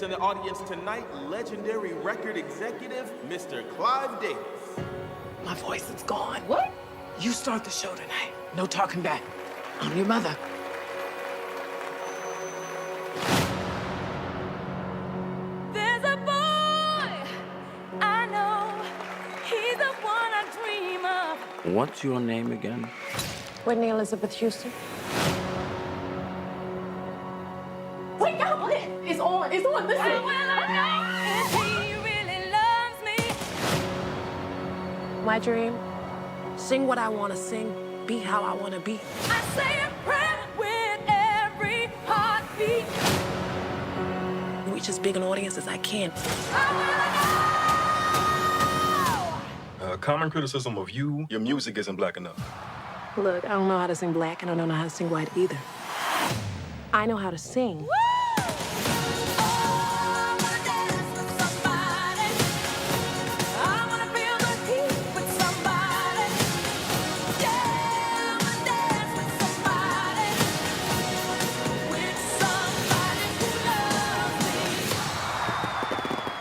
in the audience tonight, legendary record executive, Mr. Clive Davis. My voice is gone. What? You start the show tonight. No talking back. I'm your mother. There's a boy I know. He's the one I dream of. What's your name again? Whitney Elizabeth Houston. Wake up! Look at it. It's on. It's on. Listen. Well, I know if he really loves me. My dream, sing what I want to sing, be how I want to be. I say a prayer with every heartbeat. Reach as big an audience as I can. Common criticism of you, your music isn't black enough. Look, I don't know how to sing black, and I don't know how to sing white either. I know how to sing.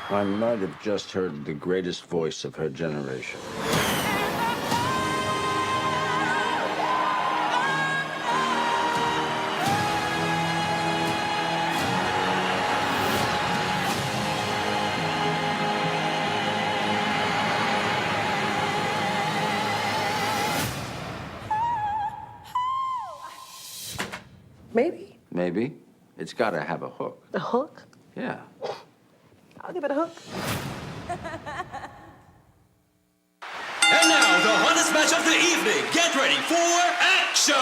I might have just heard the greatest voice of her generation. Maybe. Maybe. It's got to have a hook. A hook? Yeah. I'll give it a hook. And now, the hottest match of the evening. Get ready for action!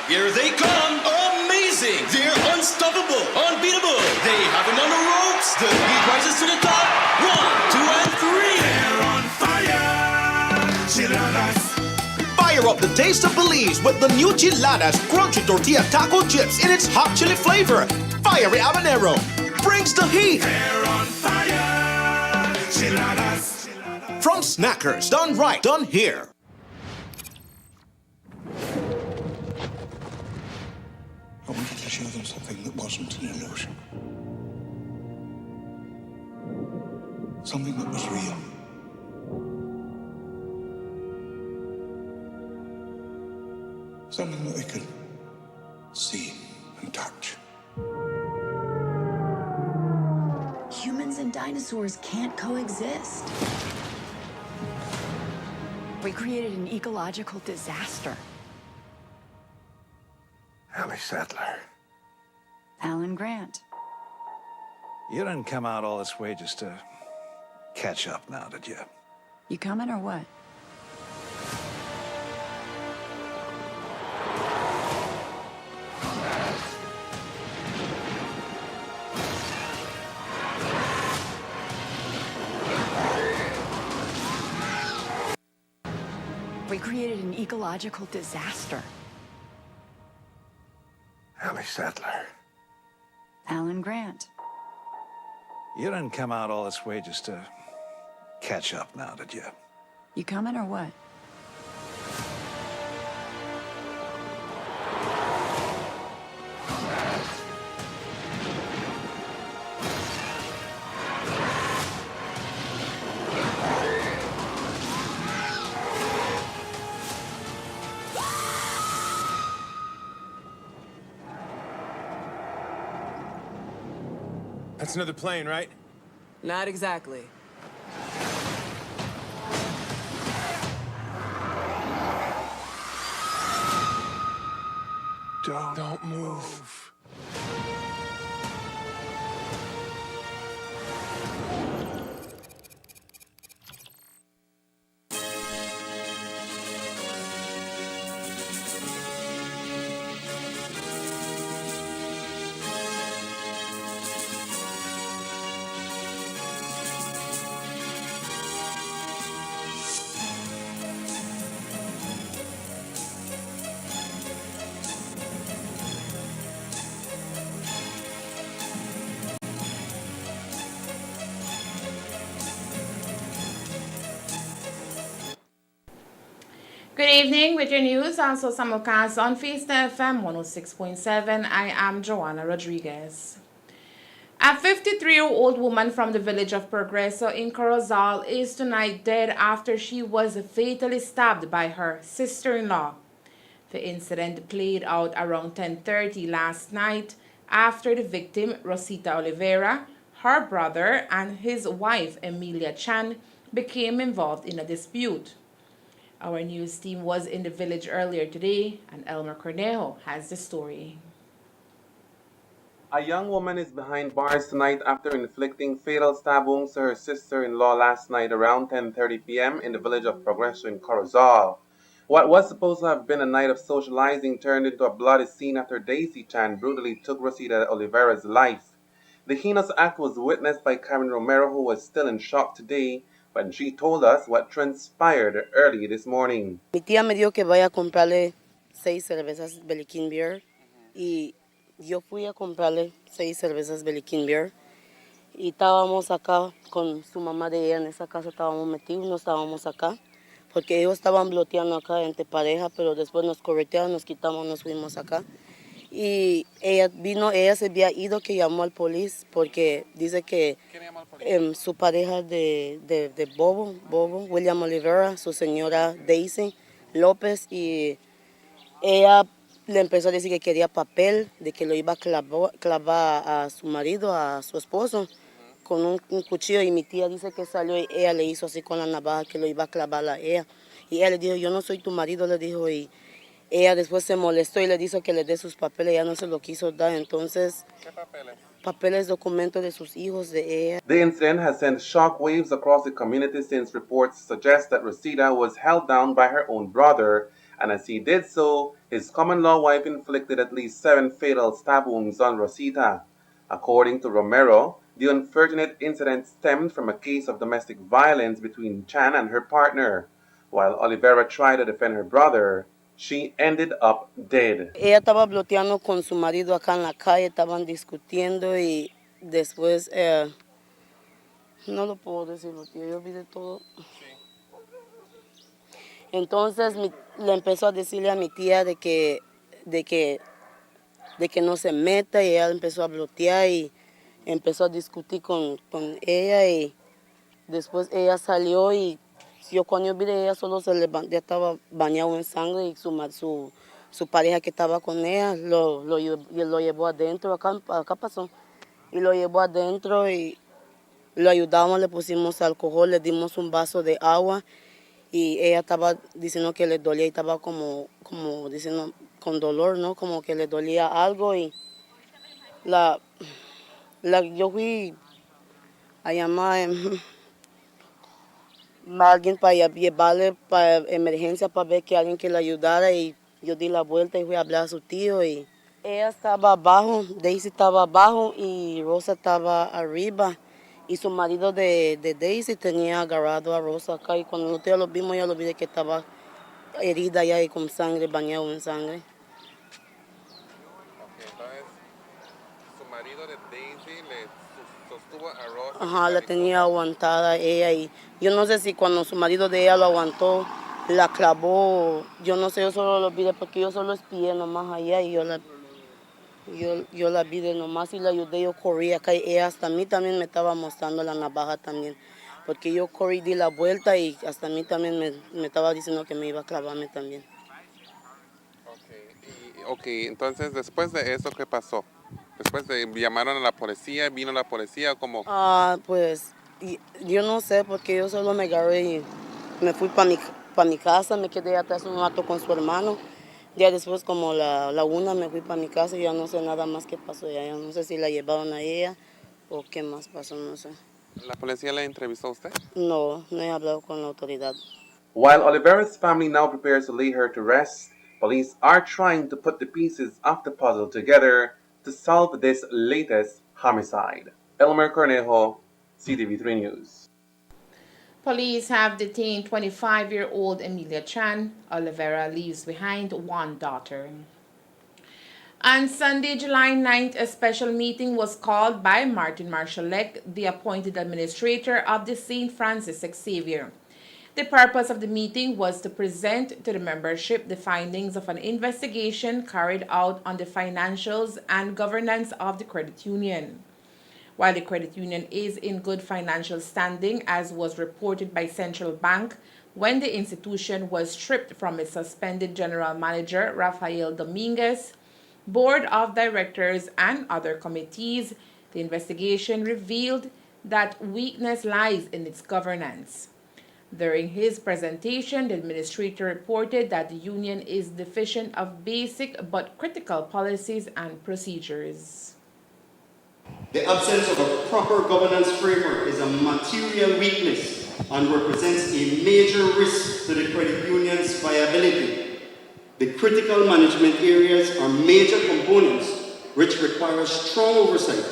Here they come. Amazing! They're unstoppable, unbeatable. They have him on the ropes. The heat rises to the top. 1, 2, and 3. They're on fire! Chiladas. Fire up the taste of Belize with the new Chiladas crunchy tortilla taco chips in its hot chili flavor. Fiery habanero brings the heat. They're on fire! Chiladas. From Snackers, done right, done here. I wanted to show them something that wasn't an illusion. Something that was real. Something that they could see and touch. Humans and dinosaurs can't coexist. We created an ecological disaster. Ellie Sattler. Alan Grant. You didn't come out all this way just to catch up now, did you? You coming or what? We created an ecological disaster. Ellie Sattler. Alan Grant. You didn't come out all this way just to catch up now, did you? You coming or what? That's another plane, right? Not exactly. Don't move. Good evening. With your news, also simulcast on Feast FM 106.7. I am Joanna Rodriguez. A 53-year-old woman from the village of Progreso in Corozal is tonight dead after she was fatally stabbed by her sister-in-law. The incident played out around 10:30 last night after the victim, Rosita Oliveira, her brother, and his wife, Emilia Chan, became involved in a dispute. Our news team was in the village earlier today, and Elmer Cornejo has the story. A young woman is behind bars tonight after inflicting fatal stab wounds to her sister-in-law last night around 10:30 p.m. in the village of Progreso in Corozal. What was supposed to have been a night of socializing turned into a bloody scene after Daisy Chan brutally took Rosita Oliveira's life. The heinous act was witnessed by Karen Romero, who was still in shock today when she told us what transpired early this morning. Mi tía me dijo que vaya a comprarle 6 cervezas Beliquín Beer y yo fui a comprarle 6 cervezas Beliquín Beer y estábamos acá con su mamá de ella, en esa casa estábamos metidos, no estábamos acá porque ellos estaban bloqueando acá entre pareja, pero después nos corretearon, nos quitamos, nos fuimos acá. Y ella vino, ella se había ido, que llamó al policía porque dice que su pareja de Bobo, William Oliveira, su señora Daisy López, y ella le empezó a decir que quería papel, de que lo iba a clavar a su marido, a su esposo, con un cuchillo, y mi tía dice que salió y ella le hizo así con la navaja que lo iba a clavar a ella. Y ella le dijo, yo no soy tu marido, le dijo, y ella después se molestó y le dijo que le dé sus papeles, ella no se lo quiso dar, entonces... ¿Qué papeles? Papeles, documentos de sus hijos, de ella. The incident has sent shockwaves across the community since reports suggest that Rosita was held down by her own brother, and as he did so, his common-law wife inflicted at least 7 fatal stab wounds on Rosita. According to Romero, the unfortunate incident stemmed from a case of domestic violence between Chan and her partner. While Oliveira tried to defend her brother, she ended up dead. Ella estaba bloqueando con su marido acá en la calle, estaban discutiendo y después, no lo puedo decir, tío, yo vi de todo. Entonces le empezó a decirle a mi tía de que no se meta, y ella empezó a bloquear y empezó a discutir con ella, y después ella salió y yo cuando yo vi de ella solo se levantó, ya estaba bañado en sangre, y su pareja que estaba con ella lo llevó adentro, acá pasó, y lo llevó adentro y lo ayudamos, le pusimos alcohol, le dimos un vaso de agua, y ella estaba diciendo que le dolía y estaba como diciendo con dolor, ¿no? Como que le dolía algo, y yo fui a llamar a alguien para llevarle para emergencia, para ver que alguien que le ayudara, y yo di la vuelta y fui a hablar a su tío, y ella estaba abajo, Daisy estaba abajo y Rosa estaba arriba, y su marido de Daisy tenía agarrado a Rosa acá, y cuando nosotros lo vimos ya lo vi de que estaba herida ya y con sangre, bañado en sangre. Entonces, su marido de Daisy le sostuvo a Rosa. Ajá, la tenía aguantada ella, y yo no sé si cuando su marido de ella lo aguantó, la clavó, yo no sé, yo solo lo vi porque yo solo espié nomás allá, y yo la vi de nomás y la ayudé, yo corrí acá, y ella hasta a mí también me estaba mostrando la navaja también, porque yo corrí, di la vuelta, y hasta a mí también me estaba diciendo que me iba a clavarme también. Ok, entonces después de eso, ¿qué pasó? Después de llamaron a la policía, vino la policía, ¿cómo? Pues yo no sé, porque yo solo me agarré y me fui para mi casa, me quedé atrás un rato con su hermano. Ya después, como la 1, me fui para mi casa, y ya no sé nada más qué pasó. Ya no sé si la llevaron a ella o qué más pasó, no sé. ¿La policía la entrevistó a usted? No, no he hablado con la autoridad. While Oliveira's family now prepares to lay her to rest, police are trying to put the pieces of the puzzle together to solve this latest homicide. Elmer Cornejo, CTV3 News. Police have detained 25-year-old Emilia Chan. Oliveira leaves behind 1 daughter. On Sunday, July 9th, a special meeting was called by Martin Marshallek, the appointed administrator of the St. Francis Xavier. The purpose of the meeting was to present to the membership the findings of an investigation carried out on the financials and governance of the credit union. While the credit union is in good financial standing, as was reported by Central Bank, when the institution was stripped from its suspended general manager, Rafael Dominguez, board of directors, and other committees, the investigation revealed that weakness lies in its governance. During his presentation, the administrator reported that the union is deficient of basic but critical policies and procedures. The absence of a proper governance framework is a material weakness and represents a major risk to the credit union's viability. The critical management areas are major components which require strong oversight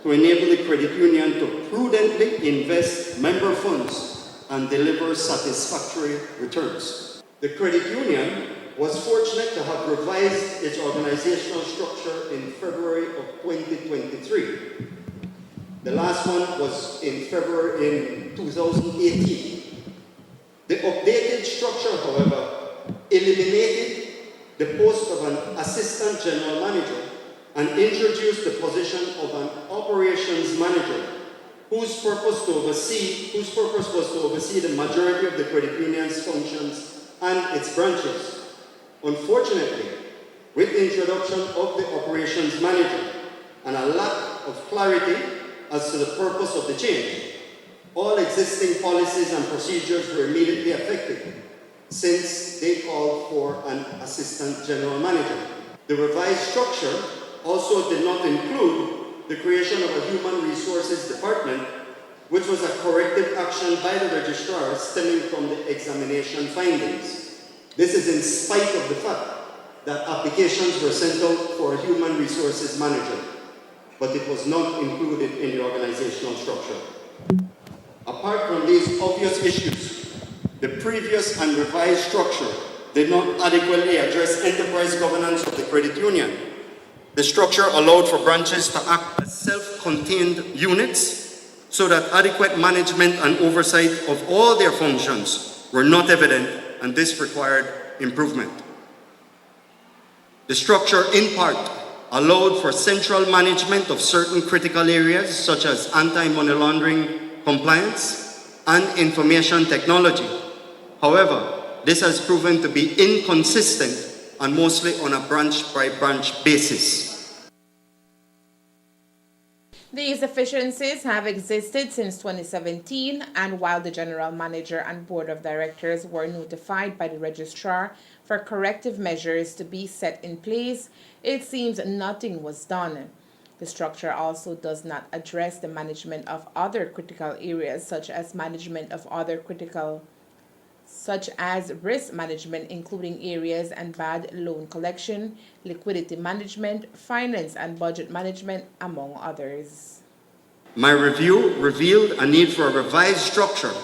to enable the credit union to prudently invest member funds and deliver satisfactory returns. The credit union was fortunate to have revised its organizational structure in February of 2023. The last one was in February in 2018. The updated structure, however, eliminated the post of an assistant general manager and introduced the position of an operations manager whose purpose was to oversee the majority of the credit union's functions and its branches. Unfortunately, with the introduction of the operations manager and a lack of clarity as to the purpose of the change, all existing policies and procedures were immediately affected, since they called for an assistant general manager. The revised structure also did not include the creation of a human resources department, which was a corrective action by the registrar stemming from the examination findings. This is in spite of the fact that applications were sent out for a human resources manager, but it was not included in the organizational structure. Apart from these obvious issues, the previous and revised structure did not adequately address enterprise governance of the credit union. The structure allowed for branches to act as self-contained units so that adequate management and oversight of all their functions were not evident, and this required improvement. The structure, in part, allowed for central management of certain critical areas such as anti-money laundering compliance and information technology. However, this has proven to be inconsistent and mostly on a branch-by-branch basis. These deficiencies have existed since 2017, and while the general manager and board of directors were notified by the registrar for corrective measures to be set in place, it seems nothing was done. The structure also does not address the management of other critical areas, such as risk management, including areas and bad loan collection, liquidity management, finance and budget management, among others. My review revealed a need for a revised structure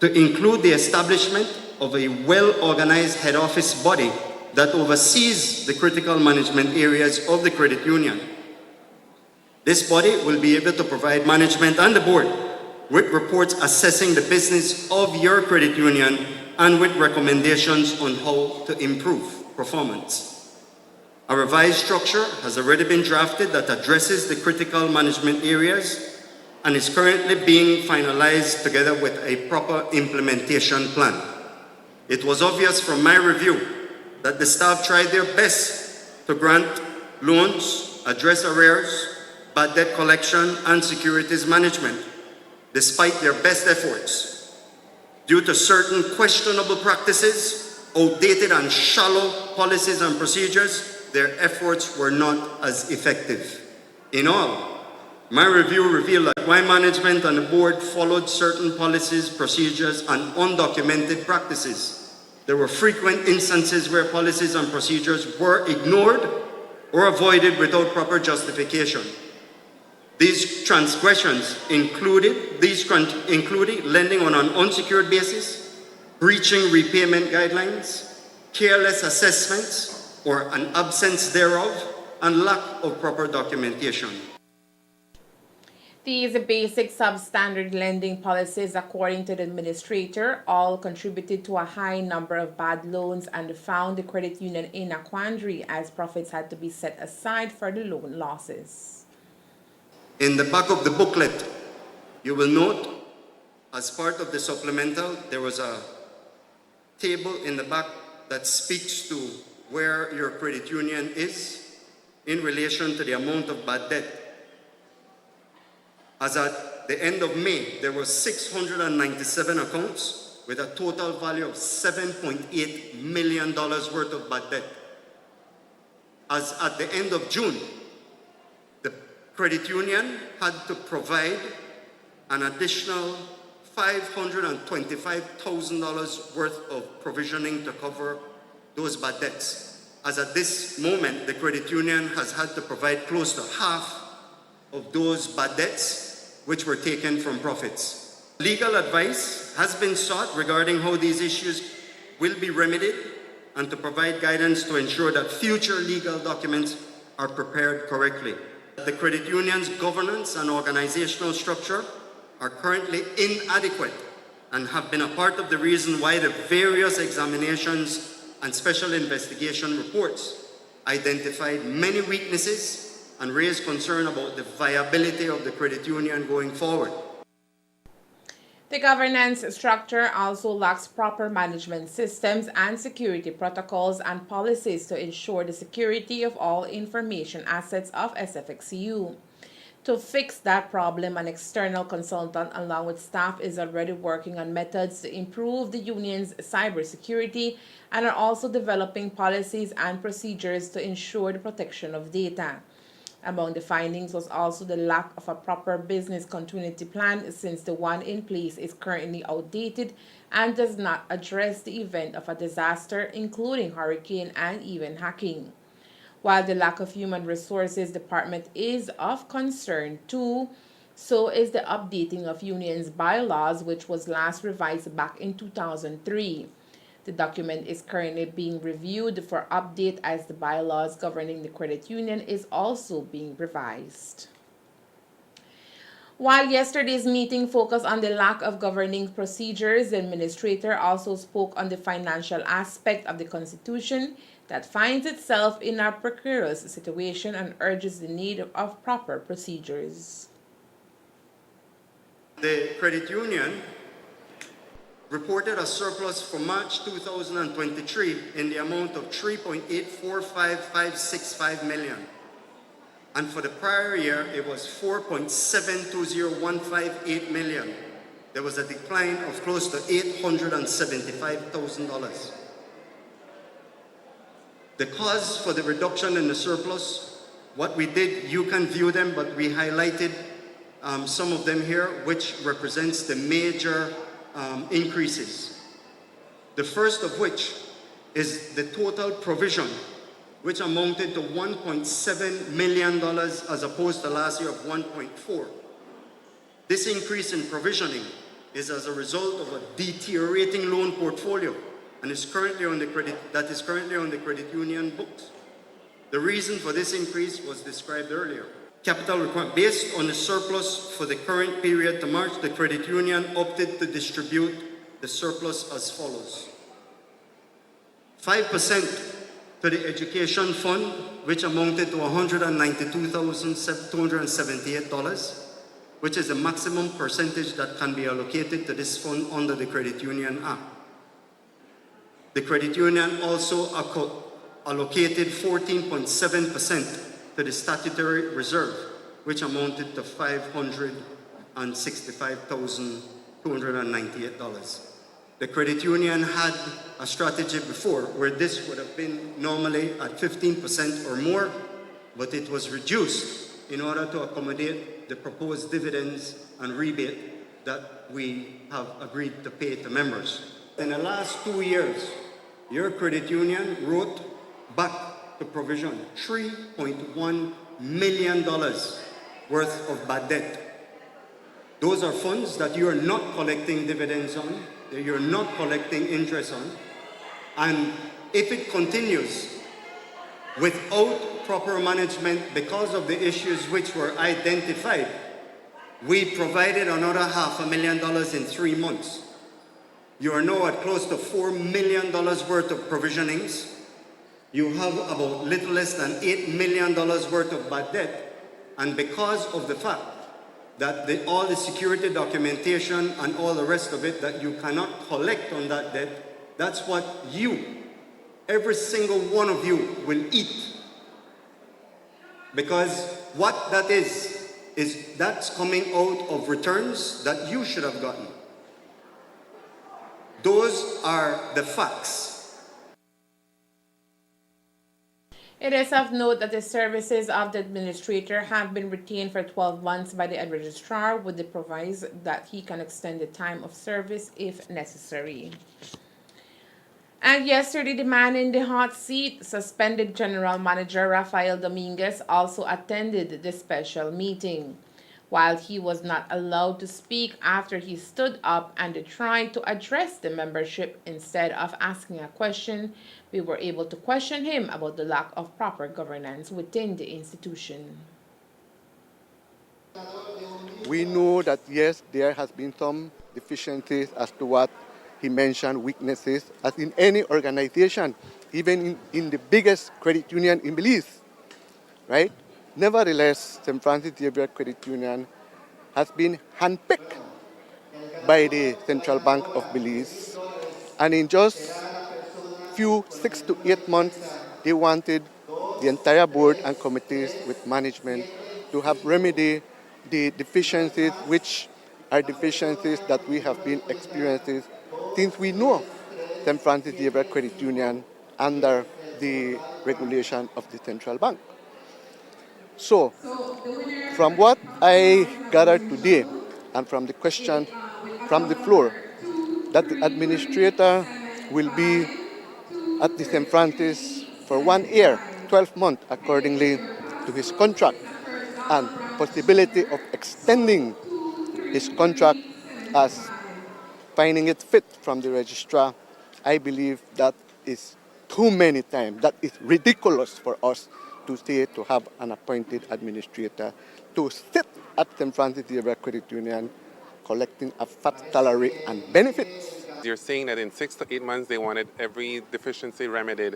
to include the establishment of a well-organized head office body that oversees the critical management areas of the credit union. This body will be able to provide management and the board with reports assessing the business of your credit union and with recommendations on how to improve performance. A revised structure has already been drafted that addresses the critical management areas and is currently being finalized together with a proper implementation plan. It was obvious from my review that the staff tried their best to grant loans, address arrears, bad debt collection, and securities management, despite their best efforts. Due to certain questionable practices, outdated and shallow policies and procedures, their efforts were not as effective. In all, my review revealed that while management and the board followed certain policies, procedures, and undocumented practices, there were frequent instances where policies and procedures were ignored or avoided without proper justification. These transgressions included lending on an unsecured basis, breaching repayment guidelines, careless assessments or an absence thereof, and lack of proper documentation. These basic substandard lending policies, according to the administrator, all contributed to a high number of bad loans and found the credit union in a quandary as profits had to be set aside for the loan losses. In the back of the booklet, you will note, as part of the supplemental, there was a table in the back that speaks to where your credit union is in relation to the amount of bad debt. As at the end of May, there were 697 accounts with a total value of $7.8 million worth of bad debt. As at the end of June, the credit union had to provide an additional $525,000 worth of provisioning to cover those bad debts. As at this moment, the credit union has had to provide close to half of those bad debts which were taken from profits. Legal advice has been sought regarding how these issues will be remedied and to provide guidance to ensure that future legal documents are prepared correctly. The credit union's governance and organizational structure are currently inadequate and have been a part of the reason why the various examinations and special investigation reports identified many weaknesses and raised concern about the viability of the credit union going forward. The governance structure also lacks proper management systems and security protocols and policies to ensure the security of all information assets of SFXCU. To fix that problem, an external consultant along with staff is already working on methods to improve the union's cybersecurity and are also developing policies and procedures to ensure the protection of data. Among the findings was also the lack of a proper business continuity plan, since the one in place is currently outdated and does not address the event of a disaster, including hurricane and even hacking. While the lack of human resources department is of concern too, so is the updating of union's bylaws, which was last revised back in 2003. The document is currently being reviewed for update as the bylaws governing the credit union is also being revised. While yesterday's meeting focused on the lack of governing procedures, the administrator also spoke on the financial aspect of the Constitution that finds itself in a precarious situation and urges the need of proper procedures. The credit union reported a surplus for March 2023 in the amount of $3.845565 million. And for the prior year, it was $4.720158 million. There was a decline of close to $875,000. The cause for the reduction in the surplus, what we did, you can view them, but we highlighted some of them here, which represents the major increases. The first of which is the total provision, which amounted to $1.7 million as opposed to last year of $1.4. This increase in provisioning is as a result of a deteriorating loan portfolio and is currently on the credit union books. The reason for this increase was described earlier. Capital requirement based on the surplus for the current period to March, the credit union opted to distribute the surplus as follows: 5% to the education fund, which amounted to $192,278, which is the maximum percentage that can be allocated to this fund under the Credit Union Act. The credit union also allocated 14.7% to the statutory reserve, which amounted to $565,298. The credit union had a strategy before where this would have been normally at 15% or more, but it was reduced in order to accommodate the proposed dividends and rebate that we have agreed to pay to members. In the last 2 years, your credit union wrote back to provision $3.1 million worth of bad debt. Those are funds that you are not collecting dividends on, that you're not collecting interest on, and if it continues without proper management because of the issues which were identified, we provided another $500,000 in 3 months. You are now at close to $4 million worth of provisionings. You have about little less than $8 million worth of bad debt, and because of the fact that all the security documentation and all the rest of it that you cannot collect on that debt, that's what you, every single one of you, will eat. Because what that is that's coming out of returns that you should have gotten. Those are the facts. It is of note that the services of the administrator have been retained for 12 months by the registrar with the proviso that he can extend the time of service if necessary. And yesterday, the man in the hot seat, suspended General Manager Rafael Dominguez, also attended the special meeting. While he was not allowed to speak after he stood up and tried to address the membership instead of asking a question, we were able to question him about the lack of proper governance within the institution. We know that, yes, there has been some deficiencies as to what he mentioned, weaknesses, as in any organization, even in the biggest credit union in Belize, right? Nevertheless, St. Francis Xavier Credit Union has been handpicked by the Central Bank of Belize. And in just few 6 to 8 months, they wanted the entire board and committees with management to have remedy the deficiencies, which are deficiencies that we have been experiencing since we know St. Francis Xavier Credit Union under the regulation of the Central Bank. So, from what I gathered today and from the question from the floor, that the administrator will be at the St. Francis for 1 year, 12 months, accordingly to his contract, and possibility of extending his contract as finding it fit from the registrar. I believe that is too many times. That is ridiculous for us to say to have an appointed administrator to sit at St. Francis Xavier Credit Union collecting a fat salary and benefits. You're saying that in 6 to 8 months they wanted every deficiency remedied.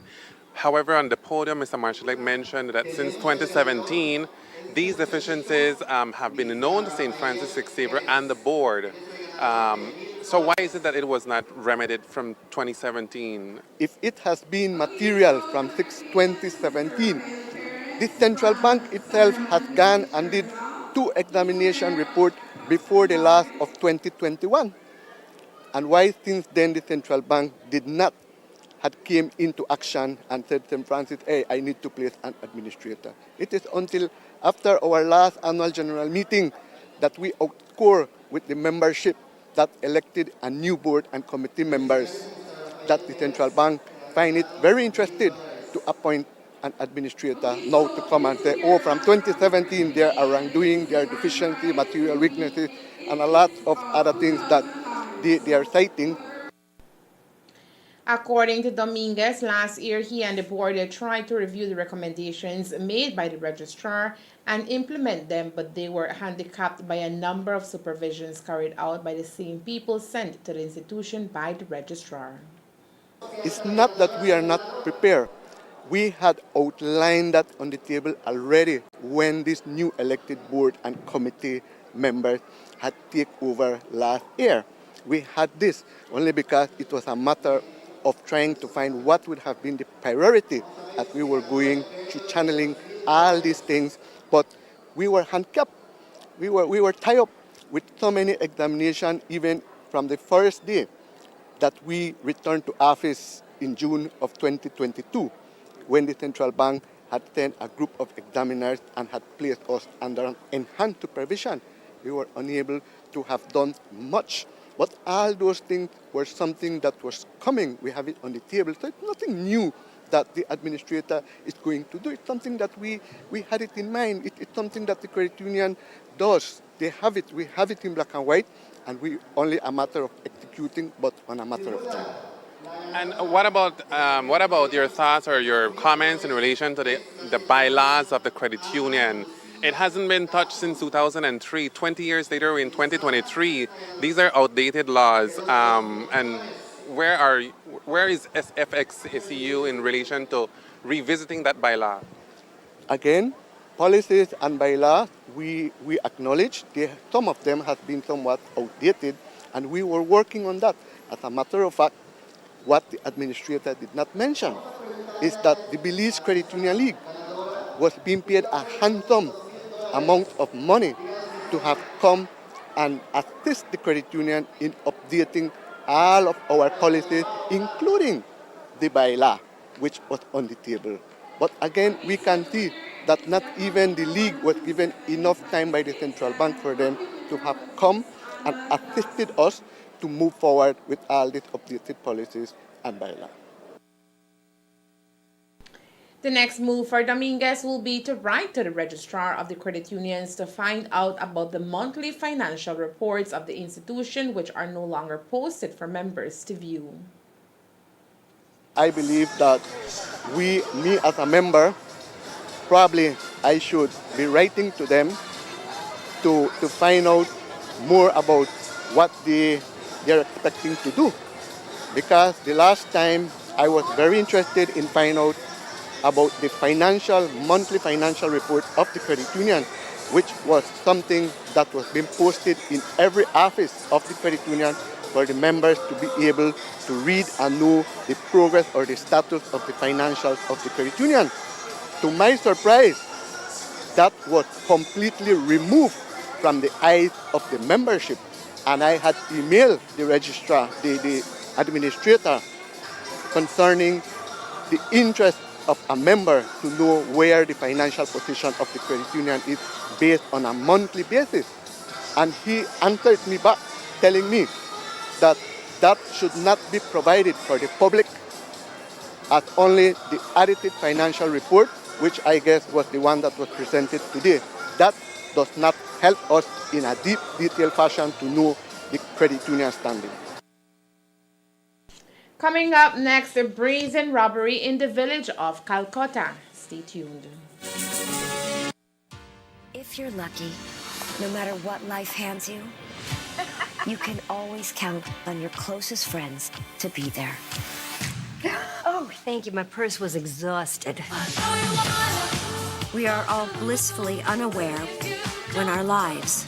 However, on the podium, Mr. Marshall mentioned that since 2017, these deficiencies have been known to St. Francis Xavier and the board. So why is it that it was not remedied from 2017? If it has been material from 2017, the Central Bank itself has gone and did 2 examination reports before the last of 2021. And why since then the Central Bank did not had came into action and said, St. Francis, hey, I need to place an administrator. It is until after our last annual general meeting that we outscore with the membership that elected a new board and committee members that the Central Bank find it very interested to appoint an administrator now to come and say, oh, from 2017 they are wrongdoing, they are deficiency, material weaknesses, and a lot of other things that they are citing. According to Dominguez, last year he and the board tried to review the recommendations made by the registrar and implement them, but they were handicapped by a number of supervisions carried out by the same people sent to the institution by the registrar. It's not that we are not prepared. We had outlined that on the table already when this new elected board and committee members had taken over last year. We had this only because it was a matter of trying to find what would have been the priority as we were going to channeling all these things, but we were handicapped. We were tied up with so many examinations even from the first day that we returned to office in June of 2022 when the Central Bank had sent a group of examiners and had placed us under enhanced supervision. We were unable to have done much. But all those things were something that was coming. We have it on the table. So it's nothing new that the administrator is going to do. It's something that we had it in mind. It's something that the credit union does. They have it. We have it in black and white, and we only a matter of executing, but on a matter of time. And what about your thoughts or your comments in relation to the bylaws of the credit union? It hasn't been touched since 2003. 20 years later, in 2023, these are outdated laws. And where is SFXCU in relation to revisiting that bylaw? Again, policies and bylaws, we acknowledge some of them have been somewhat outdated, and we were working on that. As a matter of fact, what the administrator did not mention is that the Belize Credit Union League was being paid a handsome amount of money to have come and assist the credit union in updating all of our policies, including the bylaw, which was on the table. But again, we can see that not even the league was given enough time by the central bank for them to have come and assisted us to move forward with all these updated policies and bylaw. The next move for Dominguez will be to write to the registrar of the credit unions to find out about the monthly financial reports of the institution, which are no longer posted for members to view. I believe that me as a member, probably I should be writing to them to find out more about what they're expecting to do. Because the last time I was very interested in finding out about the monthly financial report of the credit union, which was something that was being posted in every office of the credit union for the members to be able to read and know the progress or the status of the financials of the credit union. To my surprise, that was completely removed from the eyes of the membership. And I had emailed the registrar, the administrator, concerning the interest of a member to know where the financial position of the credit union is based on a monthly basis. And he answered me back telling me that that should not be provided for the public, as only the audited financial report, which I guess was the one that was presented today, that does not help us in a deep, detailed fashion to know the credit union standing. Coming up next, a brazen robbery in the village of Calcutta. Stay tuned. If you're lucky, no matter what life hands you, you can always count on your closest friends to be there. Oh, thank you. My purse was exhausted. We are all blissfully unaware when our lives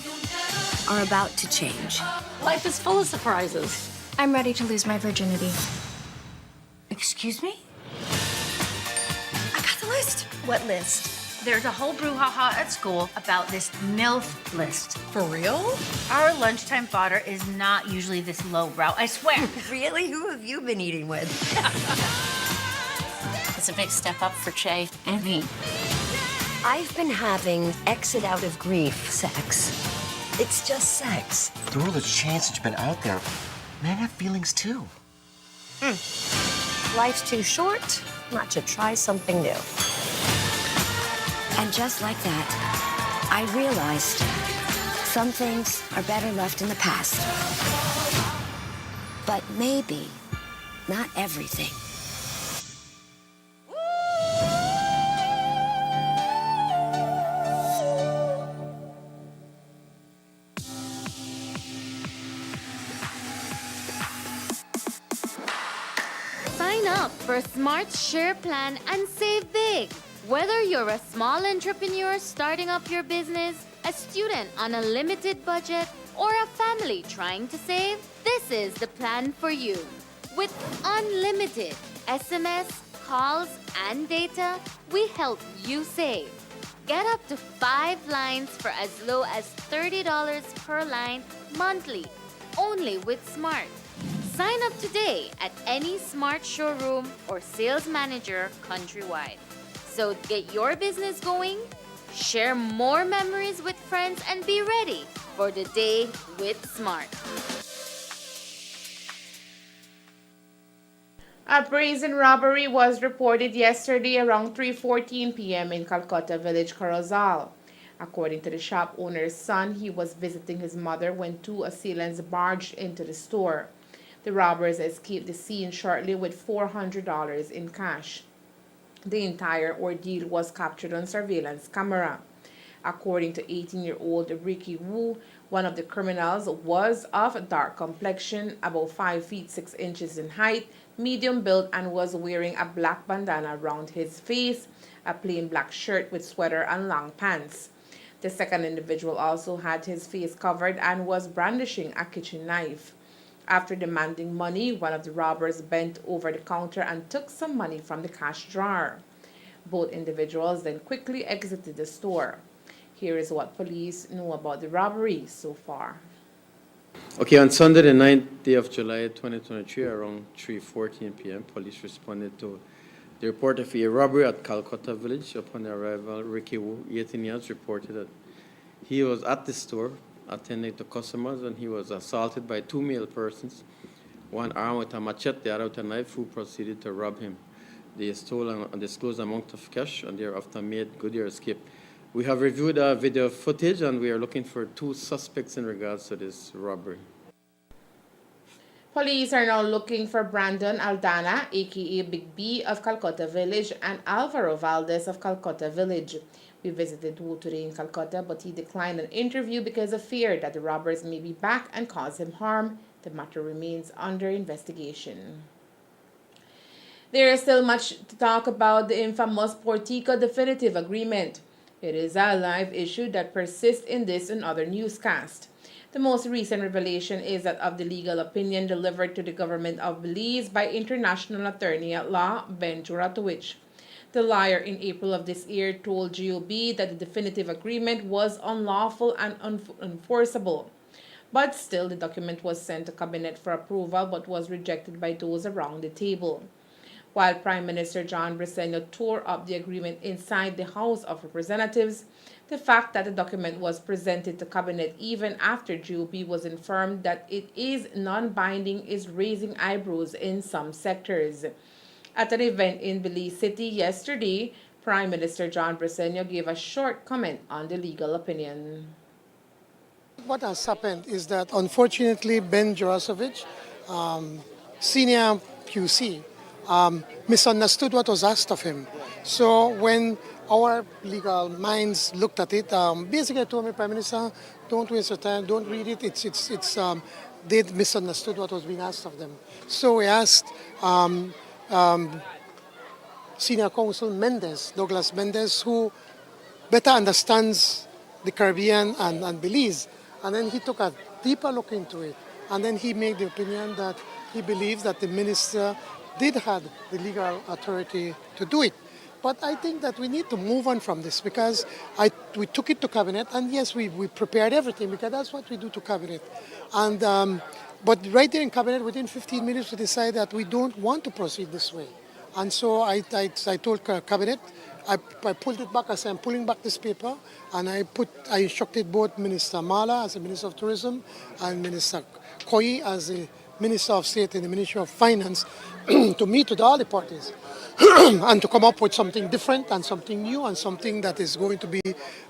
are about to change. Life is full of surprises. I'm ready to lose my virginity. Excuse me? I got the list. What list? There's a whole brouhaha at school about this MILF list. For real? Our lunchtime fodder is not usually this lowbrow, I swear. Really? Who have you been eating with? It's a big step up for Che and me. I've been having exit out of grief sex. It's just sex. Through all the chance that you've been out there, men have feelings too. Life's too short not to try something new. And just like that, I realized some things are better left in the past. But maybe not everything. Sign up for Smart Share Plan and save big. Whether you're a small entrepreneur starting up your business, a student on a limited budget, or a family trying to save, this is the plan for you. With unlimited SMS, calls, and data, we help you save. Get up to 5 lines for as low as $30 per line monthly, only with Smart. Sign up today at any Smart showroom or sales manager countrywide. So get your business going, share more memories with friends, and be ready for the day with Smart. A brazen robbery was reported yesterday around 3:14 p.m. in Calcutta village, Corozal. According to the shop owner's son, he was visiting his mother when 2 assailants barged into the store. The robbers escaped the scene shortly with $400 in cash. The entire ordeal was captured on surveillance camera. According to 18-year-old Ricky Wu, one of the criminals was of a dark complexion, about 5 feet 6 inches in height, medium built, and was wearing a black bandana around his face, a plain black shirt with sweater and long pants. The second individual also had his face covered and was brandishing a kitchen knife. After demanding money, one of the robbers bent over the counter and took some money from the cash drawer. Both individuals then quickly exited the store. Here is what police know about the robbery so far. Okay, on Sunday, the 9th day of July 2023, around 3:14 p.m., police responded to the report of a robbery at Calcutta village. Upon arrival, Ricky Wu, 18 years, reported that he was at the store attending to customers and he was assaulted by two male persons, one armed with a machete, the other with a knife, who proceeded to rob him. They stole an undisclosed amount of cash and thereafter made good their escape. We have reviewed video footage and we are looking for two suspects in regards to this robbery. Police are now looking for Brandon Aldana, aka Big B of Calcutta Village, and Alvaro Valdez of Calcutta Village. We visited Wu today in Calcutta, but he declined an interview because of fear that the robbers may be back and cause him harm. The matter remains under investigation. There is still much to talk about the infamous Portico definitive agreement. It is a live issue that persists in this and other newscasts. The most recent revelation is that of the legal opinion delivered to the government of Belize by international attorney at law Ben Juratowicz. The lawyer in April of this year told GOB that the definitive agreement was unlawful and unenforceable. But still, the document was sent to cabinet for approval but was rejected by those around the table. While Prime Minister John Briceño tore up the agreement inside the House of Representatives, the fact that the document was presented to cabinet even after GOP was informed that it is non-binding is raising eyebrows in some sectors. At an event in Belize City yesterday, Prime Minister John Briceño gave a short comment on the legal opinion. What has happened is that unfortunately Ben Jurasovich, senior QC, misunderstood what was asked of him. So when our legal minds looked at it, basically told me, Prime Minister, don't waste your time, don't read it. They misunderstood what was being asked of them. So we asked Senior Counsel Mendes, Douglas Mendes, who better understands the Caribbean and Belize. And then he took a deeper look into it. And then he made the opinion that he believes that the minister did have the legal authority to do it. But I think that we need to move on from this because we took it to cabinet, and yes, we prepared everything because that's what we do to cabinet. And but right there in cabinet, within 15 minutes, we decided that we don't want to proceed this way. And so I told cabinet, I pulled it back. I said, I'm pulling back this paper, and I instructed both Minister Mala as the Minister of Tourism and Minister Koi as the Minister of State in the Ministry of Finance to meet with all the parties and to come up with something different and something new and something that is going to be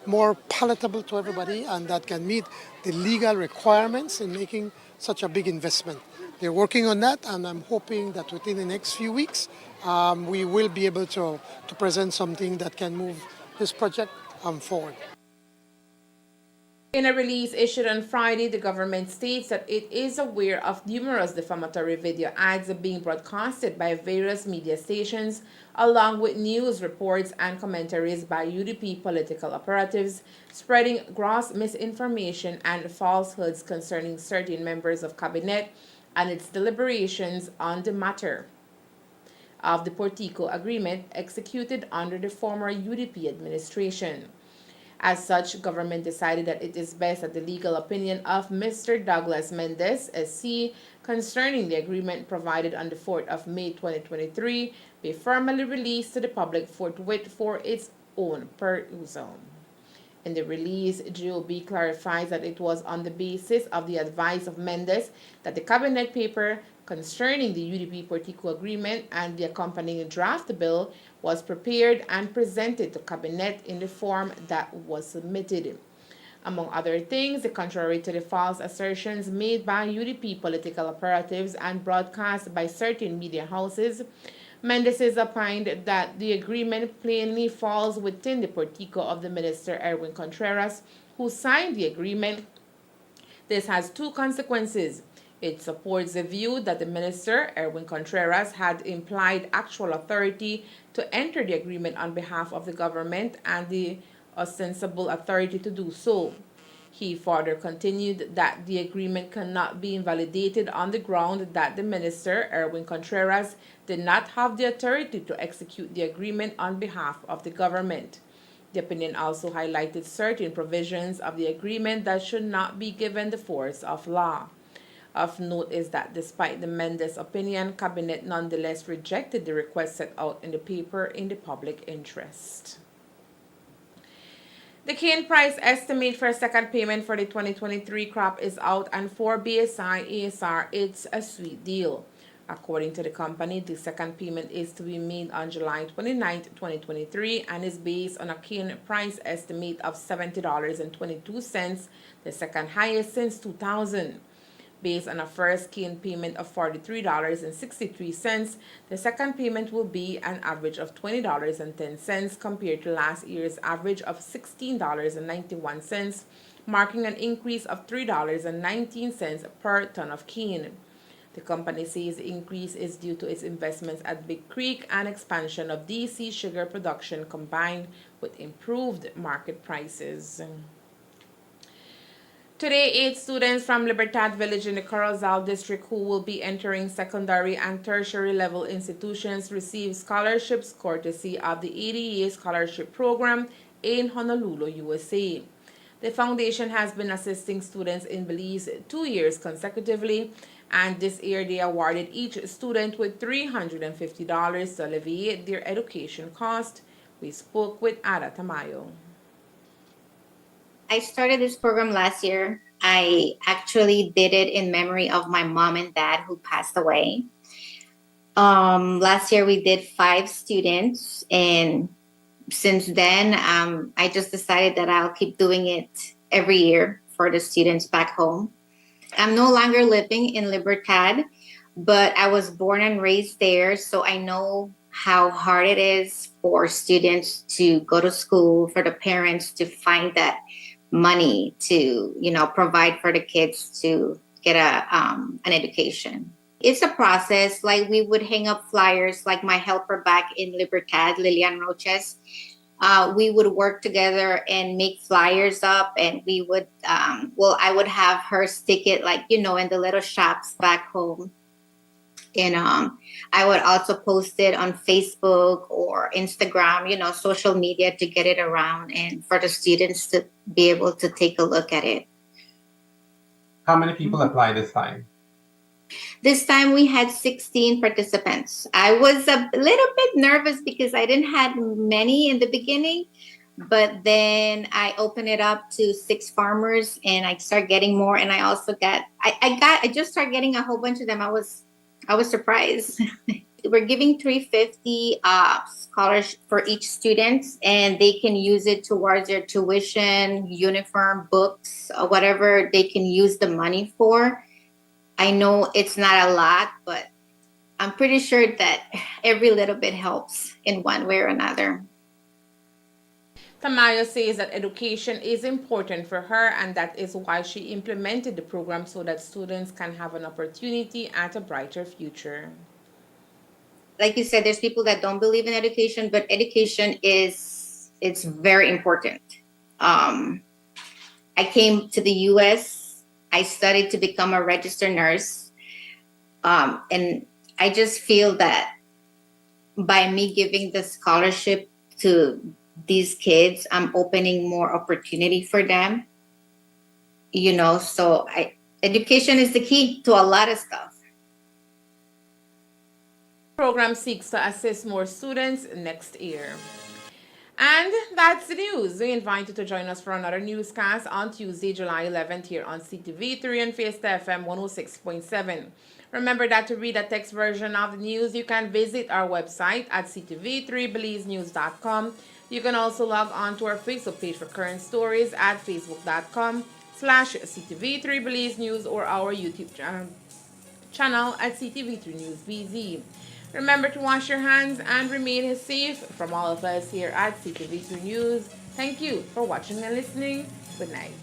more palatable to everybody and that can meet the legal requirements in making such a big investment. They're working on that, and I'm hoping that within the next few weeks we will be able to present something that can move this project forward. In a release issued on Friday, the government states that it is aware of numerous defamatory video ads being broadcasted by various media stations, along with news reports and commentaries by UDP political operatives, spreading gross misinformation and falsehoods concerning certain members of cabinet and its deliberations on the matter of the Portico agreement executed under the former UDP administration. As such, government decided that it is best that the legal opinion of Mr. Douglas Mendes, SC, concerning the agreement provided on the 4th of May 2023 be formally released to the public forthwith for its own perusal. In the release, GOB clarifies that it was on the basis of the advice of Mendes that the cabinet paper concerning the UDP Portico agreement and the accompanying draft bill was prepared and presented to cabinet in the form that was submitted. Among other things, contrary to the false assertions made by UDP political operatives and broadcast by certain media houses, Mendes opined that the agreement plainly falls within the Portico of the Minister Erwin Contreras, who signed the agreement. This has two consequences. It supports the view that the minister, Erwin Contreras, had implied actual authority to enter the agreement on behalf of the government and the ostensible authority to do so. He further continued that the agreement cannot be invalidated on the ground that the minister, Erwin Contreras, did not have the authority to execute the agreement on behalf of the government. The opinion also highlighted certain provisions of the agreement that should not be given the force of law. Of note is that despite the Mendes opinion, Cabinet nonetheless rejected the request set out in the paper in the public interest. The cane price estimate for a second payment for the 2023 crop is out, and for BSI ASR, it's a sweet deal. According to the company, the second payment is to be made on July 29, 2023, and is based on a cane price estimate of $70.22, the second highest since 2000. Based on a first cane payment of $43.63, the second payment will be an average of $20.10 compared to last year's average of $16.91, marking an increase of $3.19 per ton of cane. The company says the increase is due to its investments at Big Creek and expansion of DC sugar production combined with improved market prices. Today, 8 students from Libertad Village in the Corozal district who will be entering secondary and tertiary level institutions receive scholarships courtesy of the ADA Scholarship Program in Honolulu, USA. The foundation has been assisting students in Belize 2 years consecutively, and this year they awarded each student with $350 to alleviate their education cost. We spoke with Ada Tamayo. I started this program last year. I actually did it in memory of my mom and dad who passed away. Last year we did 5 students, and since then I just decided that I'll keep doing it every year for the students back home. I'm no longer living in Libertad, but I was born and raised there, so I know how hard it is for students to go to school, for the parents to find that money to, provide for the kids to get an education. It's a process. Like, we would hang up flyers, like my helper back in Libertad, Lilian Roches. We would work together and make flyers up, and we would, I would have her stick it, in the little shops back home. And I would also post it on Facebook or Instagram, social media, to get it around and for the students to be able to take a look at it. How many people applied this time? This time we had 16 participants. I was a little bit nervous because I didn't have many in the beginning, but then I opened it up to 6 farmers and I started getting more. And I also I just started getting a whole bunch of them. I was surprised. We're giving $350 scholarship for each student, and they can use it towards their tuition, uniform, books, or whatever they can use the money for. I know it's not a lot, but I'm pretty sure that every little bit helps in one way or another. Tamayo says that education is important for her, and that is why she implemented the program so that students can have an opportunity at a brighter future. Like you said, there's people that don't believe in education, but education it's very important. I came to the U.S., I studied to become a registered nurse, and I just feel that by me giving the scholarship to these kids, I'm opening more opportunity for them, so education is the key to a lot of stuff. The program seeks to assist more students next year. And that's the news. We invite you to join us for another newscast on Tuesday, July 11th here on CTV3 and Fiesta FM 106.7. Remember that to read a text version of the news, you can visit our website at ctv3belizenews.com. You can also log on to our Facebook page for current stories at facebook.com/CTV3BelizeNews or our YouTube channel at CTV3 News BZ. Remember to wash your hands and remain safe. From all of us here at CTV3 News, thank you for watching and listening. Good night.